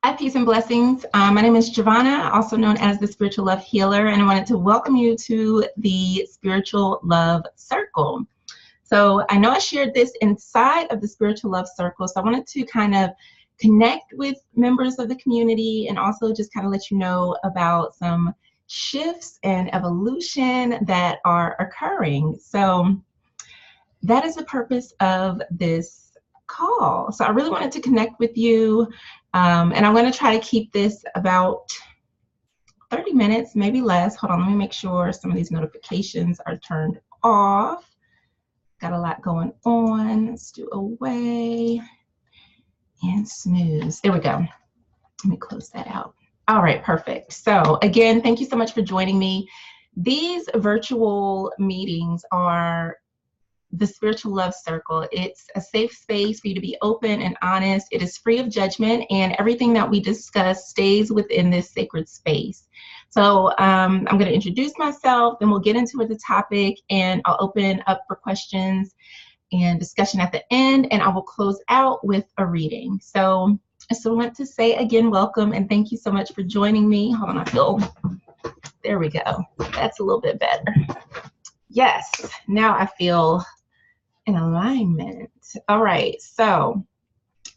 Hi, peace and blessings. My name is Jovhannah, also known as the Spiritual Love Healer, and I wanted to welcome you to the Spiritual Love Circle. So I know I shared this inside of the Spiritual Love Circle, so I wanted to kind of connect with members of the community and also just kind of let you know about some shifts and evolution that are occurring. So that is the purpose of this call. So I really wanted to connect with you, and I'm going to try to keep this about 30 minutes, maybe less. Hold on, let me make sure some of these notifications are turned off. Got a lot going on. Let's do away and snooze. There we go. Let me close that out. All right, perfect. So again, thank you so much for joining me. These virtual meetings are the Spiritual Love Circle. It's a safe space for you to be open and honest. It is free of judgment, and everything that we discuss stays within this sacred space. So I'm going to introduce myself, then we'll get into the topic, and I'll open up for questions and discussion at the end, and I will close out with a reading. So I want to say again, welcome, and thank you so much for joining me. Hold on, there we go. That's a little bit better. Yes, now I feel in alignment. All right, so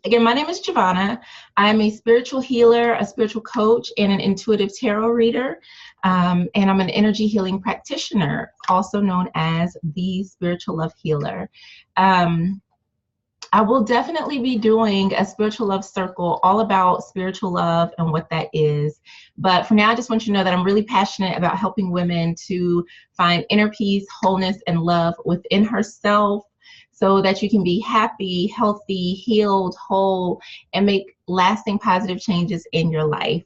again, my name is Jovhannah. I'm a spiritual healer, a spiritual coach, and an intuitive tarot reader. And I'm an energy healing practitioner, also known as the Spiritual Love Healer. I will definitely be doing a Spiritual Love Circle all about spiritual love and what that is. But for now, I just want you to know that I'm really passionate about helping women to find inner peace, wholeness, and love within herself, so that you can be happy, healthy, healed, whole, and make lasting positive changes in your life.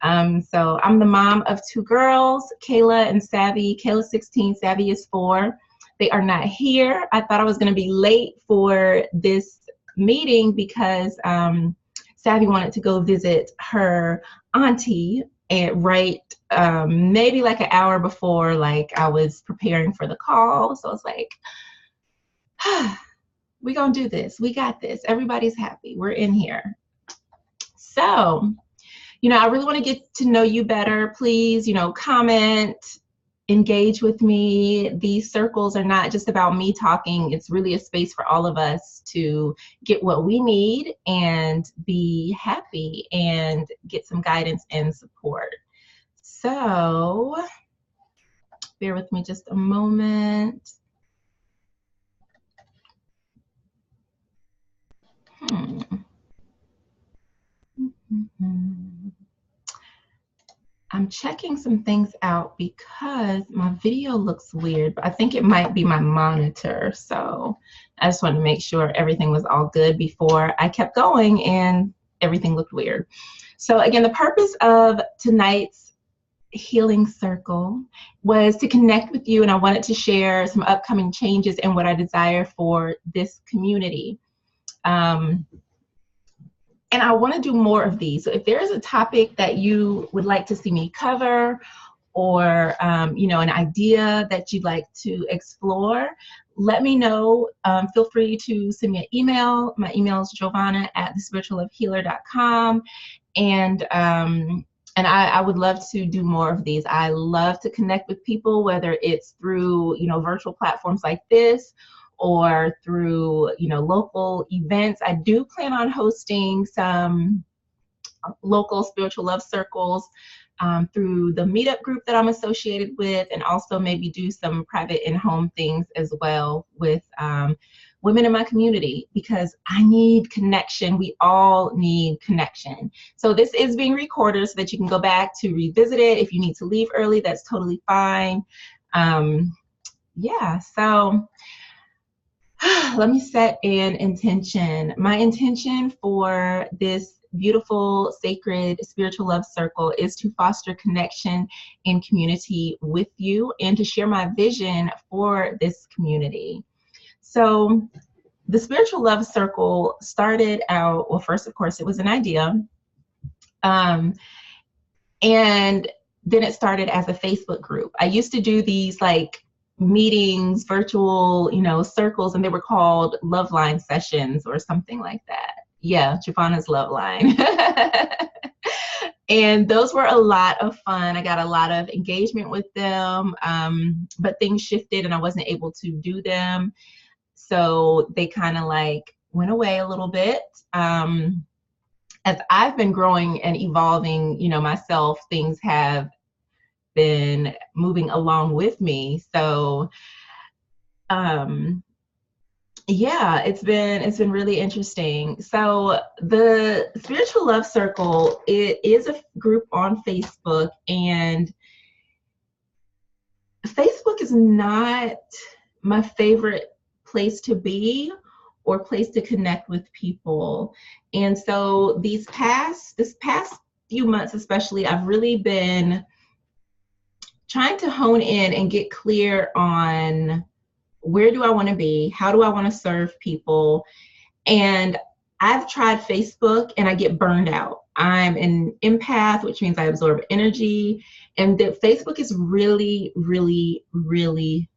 So I'm the mom of two girls, Kayla and Savvy. Kayla's 16, Savvy is 4. They are not here. I thought I was going to be late for this meeting because Savvy wanted to go visit her auntie and maybe like an hour before I was preparing for the call. So I was like, we're going to do this. We got this. Everybody's happy. We're in here. So, I really want to get to know you better. Please, comment, engage with me. These circles are not just about me talking. It's really a space for all of us to get what we need and be happy and get some guidance and support. So, bear with me just a moment. I'm checking some things out because my video looks weird, but I think it might be my monitor. So I just wanted to make sure everything was all good before I kept going and everything looked weird. So again, the purpose of tonight's healing circle was to connect with you, and I wanted to share some upcoming changes and what I desire for this community. And I want to do more of these. So if there's a topic that you would like to see me cover, or an idea that you'd like to explore, let me know. Feel free to send me an email. My email is jovhannah@thespirituallovehealer.com. And I would love to do more of these. I love to connect with people, whether it's through virtual platforms like this, or through local events. I do plan on hosting some local spiritual love circles through the meetup group that I'm associated with, and also maybe do some private in-home things as well with women in my community, because I need connection. We all need connection. So this is being recorded so that you can go back to revisit it. If you need to leave early, that's totally fine. Yeah, so let me set an intention. My intention for this beautiful, sacred, spiritual love circle is to foster connection and community with you, and to share my vision for this community. So the Spiritual Love Circle started out, well, first, of course, it was an idea. And then it started as a Facebook group. I used to do these meetings, virtual, circles, and they were called Love Line sessions or something like that. Yeah, Jovhannah's Love Line. And those were a lot of fun. I got a lot of engagement with them, but things shifted and I wasn't able to do them. So they kind of like went away a little bit. As I've been growing and evolving, you know, myself, things have been moving along with me. So yeah, it's been really interesting. So the Spiritual Love Circle, it is a group on Facebook, and Facebook is not my favorite place to be or place to connect with people. And so this past few months especially, I've really been trying to hone in and get clear on where do I want to be? How do I want to serve people? And I've tried Facebook and I get burned out. I'm an empath, which means I absorb energy. And that Facebook is really, really, really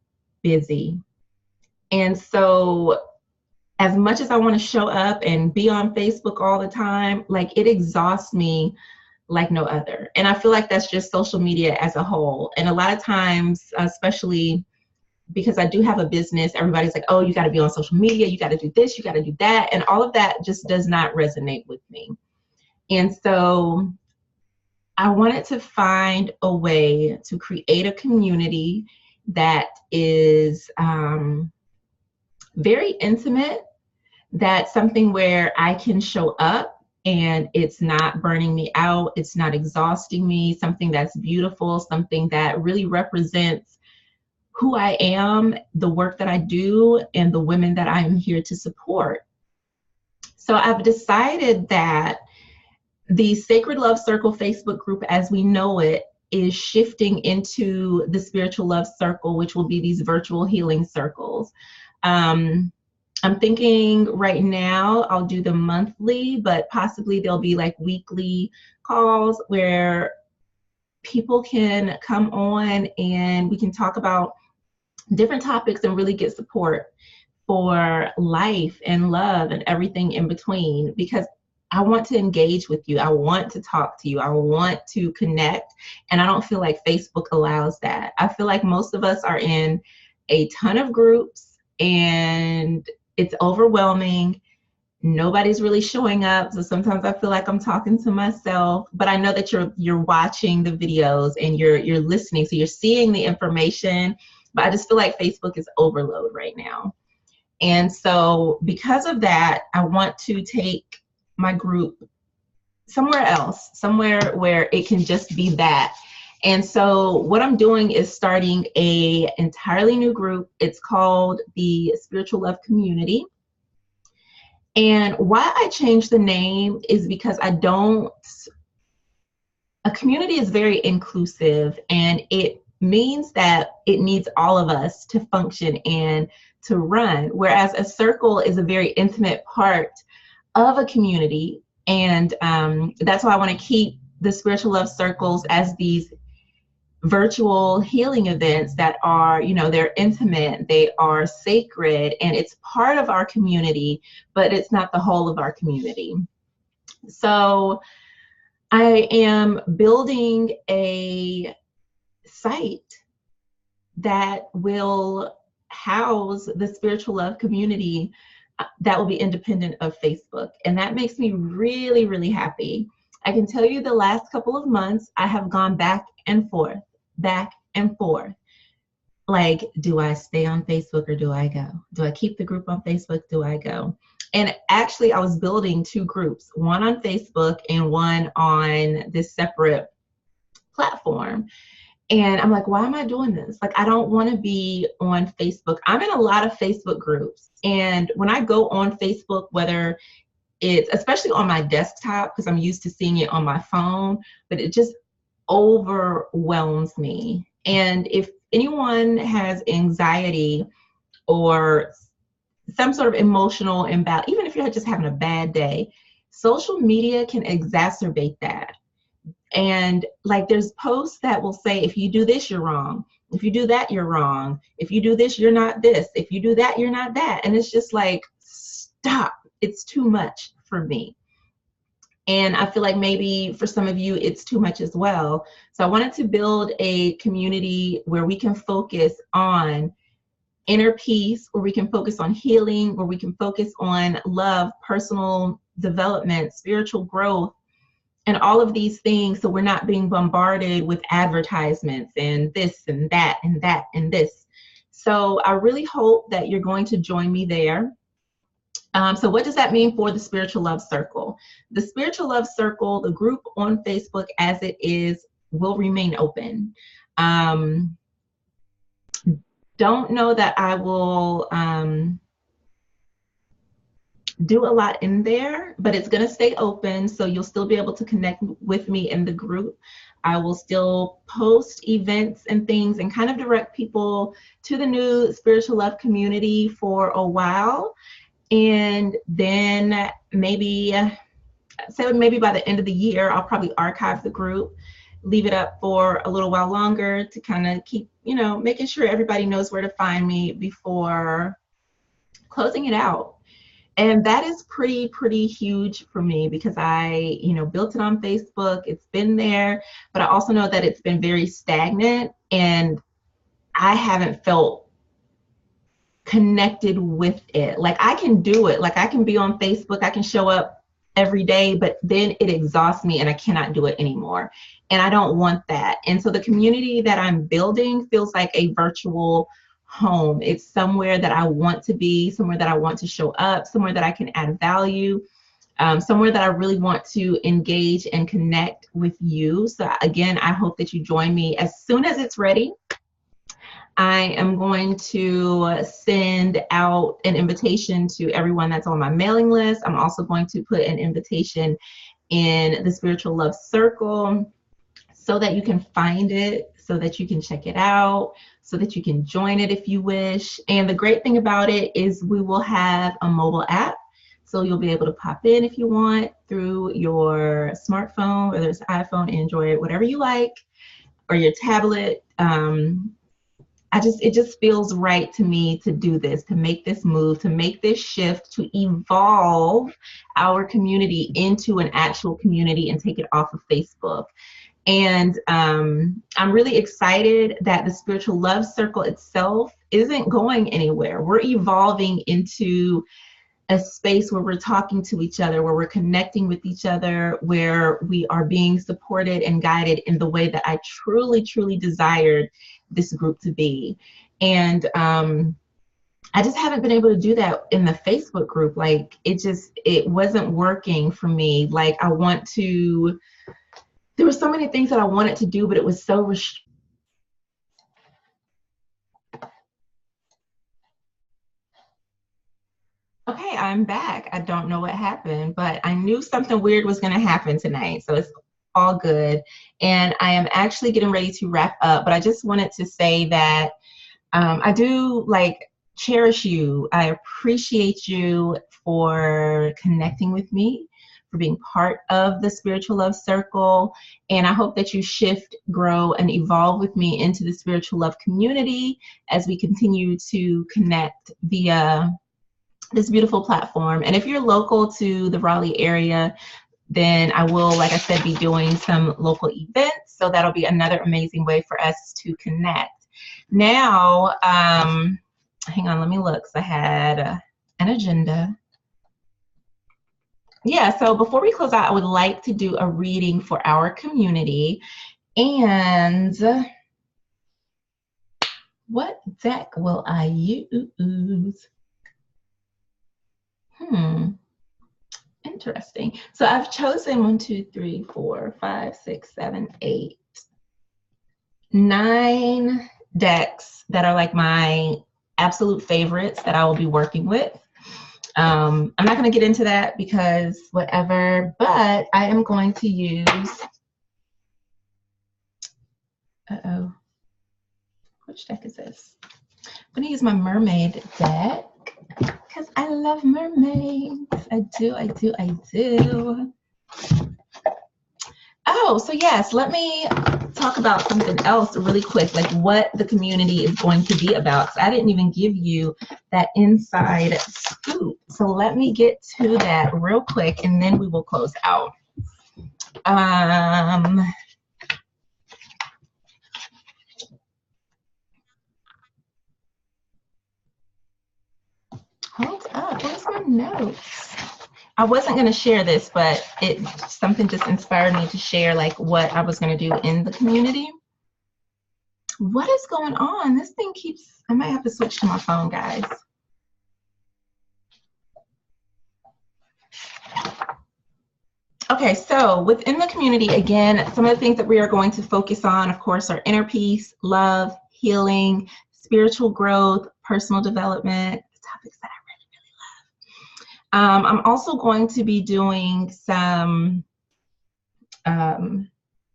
busy. And so as much as I want to show up and be on Facebook all the time, like it exhausts me like no other. And I feel like that's just social media as a whole. And a lot of times, especially because I do have a business, everybody's like, oh, you got to be on social media, you got to do this, you got to do that. And all of that just does not resonate with me. And so I wanted to find a way to create a community that is very intimate, that's something where I can show up and it's not burning me out, it's not exhausting me, something that's beautiful, something that really represents who I am, the work that I do, and the women that I am here to support. So I've decided that the Sacred Love Circle Facebook group as we know it is shifting into the Spiritual Love Circle, which will be these virtual healing circles. I'm thinking right now I'll do them monthly, but possibly there'll be like weekly calls where people can come on and we can talk about different topics and really get support for life and love and everything in between, because I want to engage with you. I want to talk to you. I want to connect. And I don't feel like Facebook allows that. I feel like most of us are in a ton of groups and it's overwhelming. Nobody's really showing up. So sometimes I feel like I'm talking to myself, but I know that you're watching the videos and you're listening. So you're seeing the information, but I just feel like Facebook is overload right now. And so because of that, I want to take my group somewhere else, somewhere where it can just be that. And so what I'm doing is starting a entirely new group. It's called the Spiritual Love Community. And why I changed the name is because a community is very inclusive, and it means that it needs all of us to function and to run, whereas a circle is a very intimate part of a community. And that's why I want to keep the Spiritual Love Circles as these virtual healing events that are, you know, they're intimate, they are sacred, and it's part of our community, but it's not the whole of our community. So I am building a site that will house the Spiritual Love community that will be independent of Facebook. And that makes me really, really happy. I can tell you the last couple of months, I have gone back and forth. Like, do I stay on Facebook or do I go? Do I keep the group on Facebook? Do I go? And actually, I was building two groups, one on Facebook and one on this separate platform. And I'm like, why am I doing this? Like, I don't want to be on Facebook. I'm in a lot of Facebook groups. And when I go on Facebook, whether it's, especially on my desktop, because I'm used to seeing it on my phone, but it just overwhelms me. And if anyone has anxiety or some sort of emotional imbalance, even if you're just having a bad day, social media can exacerbate that. And like, there's posts that will say, if you do this, you're wrong. If you do that, you're wrong. If you do this, you're not this. If you do that, you're not that. And it's just like, stop. It's too much for me. And I feel like maybe for some of you, it's too much as well. So I wanted to build a community where we can focus on inner peace, where we can focus on healing, where we can focus on love, personal development, spiritual growth, and all of these things. So we're not being bombarded with advertisements and this and that and that and this. So I really hope that you're going to join me there. So what does that mean for the Spiritual Love Circle? The Spiritual Love Circle, the group on Facebook as it is, will remain open. Don't know that I will do a lot in there, but it's going to stay open, so you'll still be able to connect with me in the group. I will still post events and things and kind of direct people to the new Spiritual Love community for a while. And then maybe by the end of the year, I'll probably archive the group, leave it up for a little while longer to kind of keep, making sure everybody knows where to find me before closing it out. And that is pretty huge for me because I, built it on Facebook. It's been there, but I also know that it's been very stagnant and I haven't felt connected with it. Like I can do it. Like I can be on Facebook. I can show up every day, but then it exhausts me and I cannot do it anymore. And I don't want that. And so the community that I'm building feels like a virtual home. It's somewhere that I want to be, somewhere that I want to show up, somewhere that I can add value, somewhere that I really want to engage and connect with you. So again, I hope that you join me as soon as it's ready. I am going to send out an invitation to everyone that's on my mailing list. I'm also going to put an invitation in the Spiritual Love Circle so that you can find it, so that you can check it out, so that you can join it if you wish. And the great thing about it is we will have a mobile app. So you'll be able to pop in if you want through your smartphone, whether it's iPhone, Android, whatever you like, or your tablet. It just feels right to me to do this, to make this move, to make this shift, to evolve our community into an actual community and take it off of Facebook. And I'm really excited that the Spiritual Love Circle itself isn't going anywhere. We're evolving into a space where we're talking to each other, where we're connecting with each other, where we are being supported and guided in the way that I truly desired this group to be. And I just haven't been able to do that in the Facebook group. Like it wasn't working for me. Like there were so many things that I wanted to do, but it was so restricted. Okay, I'm back. I don't know what happened, but I knew something weird was going to happen tonight. So it's all good. And I am actually getting ready to wrap up, but I just wanted to say that I do cherish you. I appreciate you for connecting with me, for being part of the Spiritual Love Circle. And I hope that you shift, grow, and evolve with me into the Spiritual Love community as we continue to connect via this beautiful platform. And if you're local to the Raleigh area, then I will, like I said, be doing some local events. So that'll be another amazing way for us to connect. Now, hang on, let me look. So I had an agenda. Yeah, so before we close out, I would like to do a reading for our community. And what deck will I use? Interesting. So I've chosen 1, 2, 3, 4, 5, 6, 7, 8, 9 decks that are like my absolute favorites that I will be working with. I'm not going to get into that because whatever, but I am going to use, which deck is this? I'm going to use my mermaid deck because I love mermaids. I do. Oh, so yes, let me talk about something else really quick, like what the community is going to be about. So I didn't even give you that inside scoop. So let me get to that real quick and then we will close out. Hold up, where's my notes? I wasn't going to share this, but something just inspired me to share like what I was going to do in the community. What is going on? This thing keeps, I might have to switch to my phone, guys. Okay, so within the community, again, some of the things that we are going to focus on, of course, are inner peace, love, healing, spiritual growth, personal development, topics that I really, really love. I'm also going to be doing some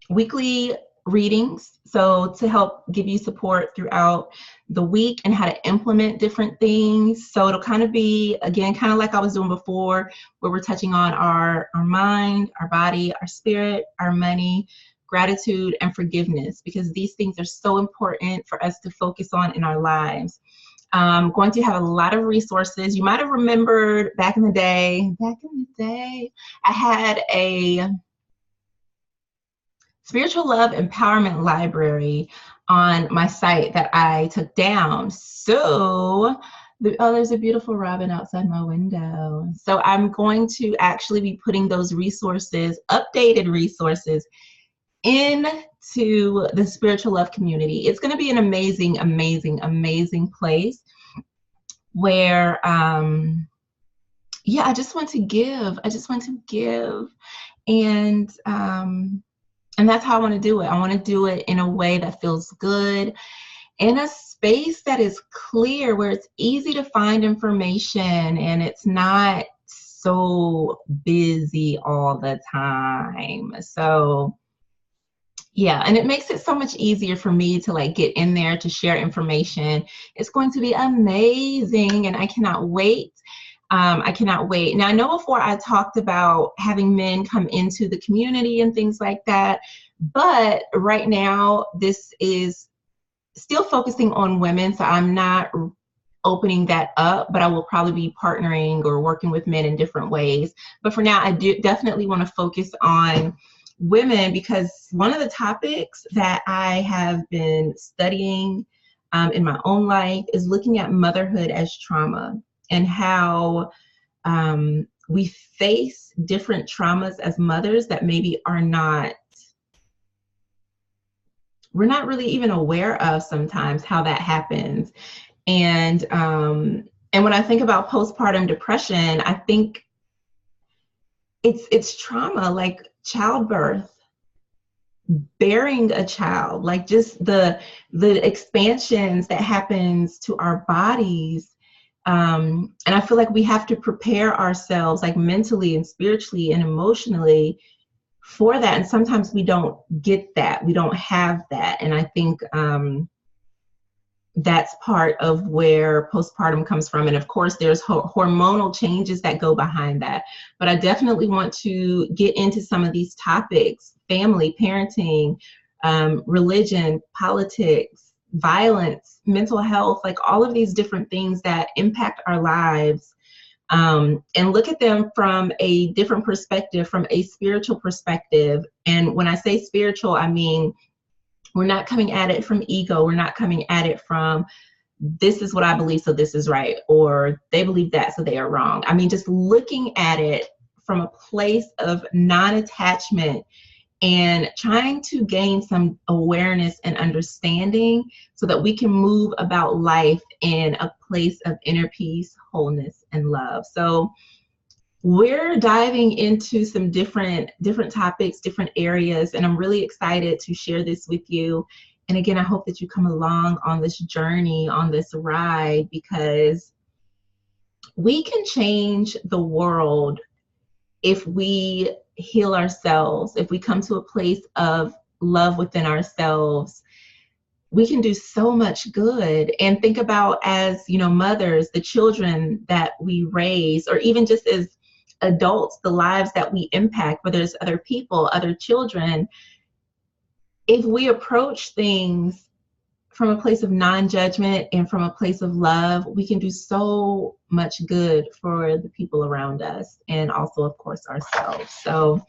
weekly readings, so to help give you support throughout the week and how to implement different things. So it'll kind of be, again, kind of like I was doing before, where we're touching on our mind, our body, our spirit, our money, gratitude, and forgiveness, because these things are so important for us to focus on in our lives. I'm going to have a lot of resources. You might have remembered back in the day, I had a Spiritual Love Empowerment Library on my site that I took down. So, oh, there's a beautiful robin outside my window. So I'm going to actually be putting those resources, updated resources, into the Spiritual Love community. It's going to be an amazing, amazing, amazing place where, yeah, I just want to give. And that's how I want to do it. I want to do it in a way that feels good, in a space that is clear, where it's easy to find information and it's not so busy all the time. So yeah, and it makes it so much easier for me to like get in there to share information. It's going to be amazing, and I cannot wait. I cannot wait. Now, I know before I talked about having men come into the community and things like that, but right now this is still focusing on women, so I'm not opening that up, but I will probably be partnering or working with men in different ways. But for now, I do definitely want to focus on women, because one of the topics that I have been studying in my own life is looking at motherhood as trauma, and how we face different traumas as mothers that maybe we're not really even aware of sometimes how that happens. And when I think about postpartum depression, I think it's trauma, like childbirth, bearing a child, like just the expansions that happens to our bodies. And I feel like we have to prepare ourselves, like mentally and spiritually and emotionally, for that. And sometimes we don't get that. We don't have that. And I think that's part of where postpartum comes from. And of course, there's hormonal changes that go behind that. But I definitely want to get into some of these topics: family, parenting, religion, politics, violence, mental health, like all of these different things that impact our lives, and look at them from a different perspective, from a spiritual perspective. And when I say spiritual, I mean, we're not coming at it from ego. We're not coming at it from, this is what I believe, so this is right, or they believe that, so they are wrong. I mean, just looking at it from a place of non-attachment and trying to gain some awareness and understanding so that we can move about life in a place of inner peace, wholeness, and love. So we're diving into some different topics, different areas, and I'm really excited to share this with you. And again, I hope that you come along on this journey, on this ride, because we can change the world if we heal ourselves, if we come to a place of love within ourselves. We can do so much good. And think about, as you know, mothers, the children that we raise, or even just as adults, the lives that we impact, whether it's other people, other children. If we approach things from a place of non-judgment and from a place of love, we can do so much good for the people around us, and also, of course, ourselves. So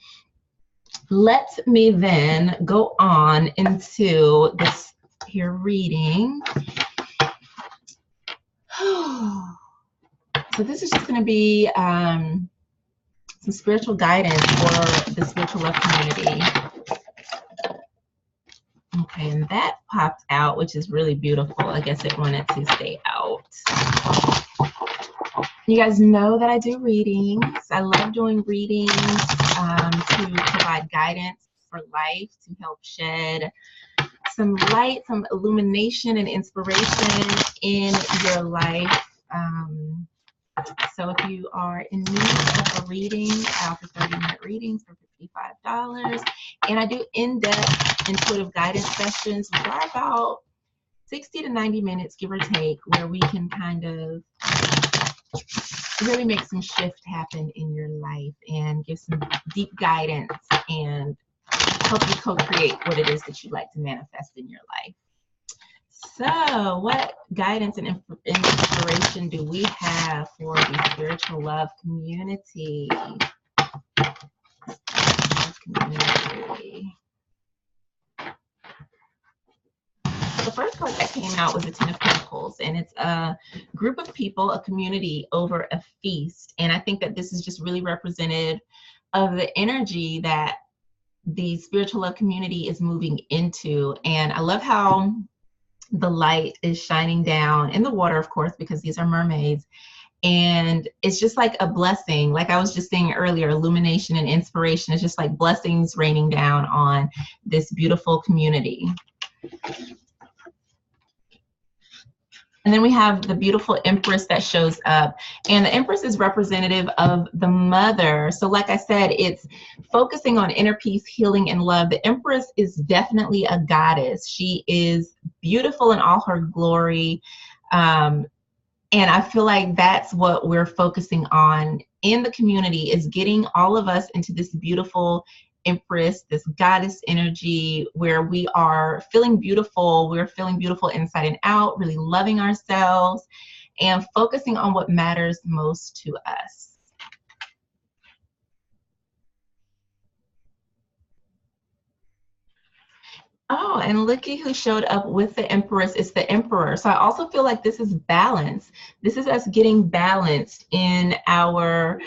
let me then go on into this here reading. So this is just going to be some spiritual guidance for the spiritual love community. Okay, and that popped out, which is really beautiful. I guess it wanted to stay out. You guys know that I do readings. I love doing readings to provide guidance for life, to help shed some light, some illumination and inspiration in your life. So if you are in need of a reading, I offer 30-minute readings for $55. And I do in-depth intuitive guidance sessions, which are about 60 to 90 minutes, give or take, where we can kind of really make some shift happen in your life and give some deep guidance and help you co-create what it is that you'd like to manifest in your life. So what guidance and inspiration do we have for the spiritual love community? The first card that came out was the Ten of Pentacles, and it's a group of people, a community over a feast. And I think that this is just really representative of the energy that the spiritual love community is moving into. And I love how the light is shining down in the water, of course, because these are mermaids. And it's just like a blessing. Like I was just saying earlier, illumination and inspiration is just like blessings raining down on this beautiful community. And then we have the beautiful Empress that shows up. And the Empress is representative of the mother. So like I said, it's focusing on inner peace, healing, and love. The Empress is definitely a goddess. She is beautiful in all her glory. And I feel like that's what we're focusing on in the community, is getting all of us into this beautiful Empress, this goddess energy where we are feeling beautiful. We're feeling beautiful inside and out, really loving ourselves and focusing on what matters most to us. Oh, and looky who showed up with the Empress. It's the Emperor. So I also feel like this is balance. This is us getting balanced in our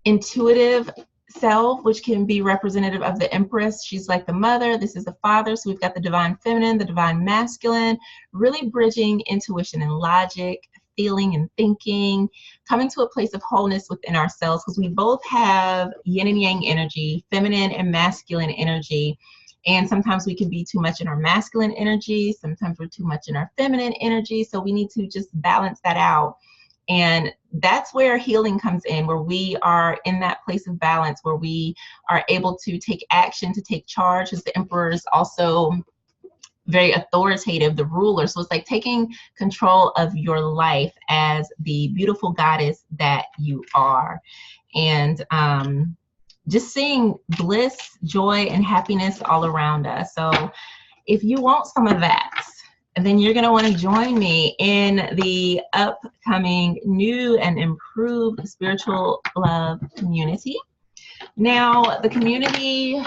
intuitive self, which can be representative of the Empress. She's like the mother. This is the father. So we've got the divine feminine, the divine masculine, really bridging intuition and logic, feeling and thinking, coming to a place of wholeness within ourselves, because we both have yin and yang energy, feminine and masculine energy. And sometimes we can be too much in our masculine energy. Sometimes we're too much in our feminine energy. So we need to just balance that out. And that's where healing comes in, where we are in that place of balance, where we are able to take action, to take charge, as the Emperor is also very authoritative, the ruler. So it's like taking control of your life as the beautiful goddess that you are. And just seeing bliss, joy, and happiness all around us. So if you want some of that, and then you're going to want to join me in the upcoming new and improved spiritual love community. Now, the community,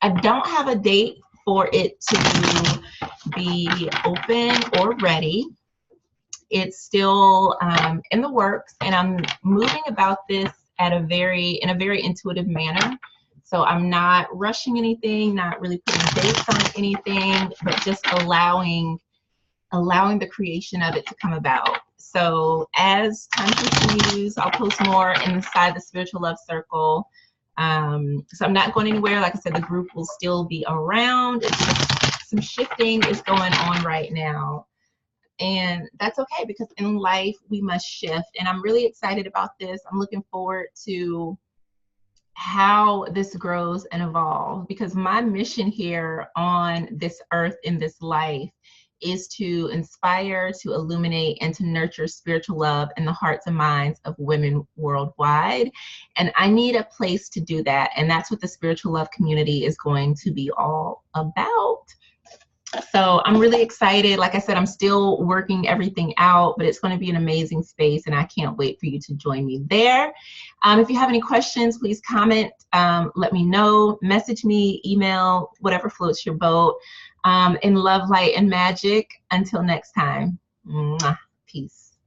I don't have a date for it to be open or ready. It's still in the works, and I'm moving about this in a very intuitive manner. So I'm not rushing anything, not really putting dates on anything, but just allowing the creation of it to come about. So as time continues, I'll post more inside the Spiritual Love Circle. So I'm not going anywhere. Like I said, the group will still be around. It's just some shifting is going on right now. And that's okay, because in life we must shift. And I'm really excited about this. I'm looking forward to how this grows and evolves, because my mission here on this earth, in this life, is to inspire, to illuminate, and to nurture spiritual love in the hearts and minds of women worldwide. And I need a place to do that. And that's what the spiritual love community is going to be all about. So I'm really excited. Like I said, I'm still working everything out, but it's going to be an amazing space, and I can't wait for you to join me there. If you have any questions, please comment. Let me know. Message me, email, whatever floats your boat. In love, light, and magic. Until next time. Mwah. Peace.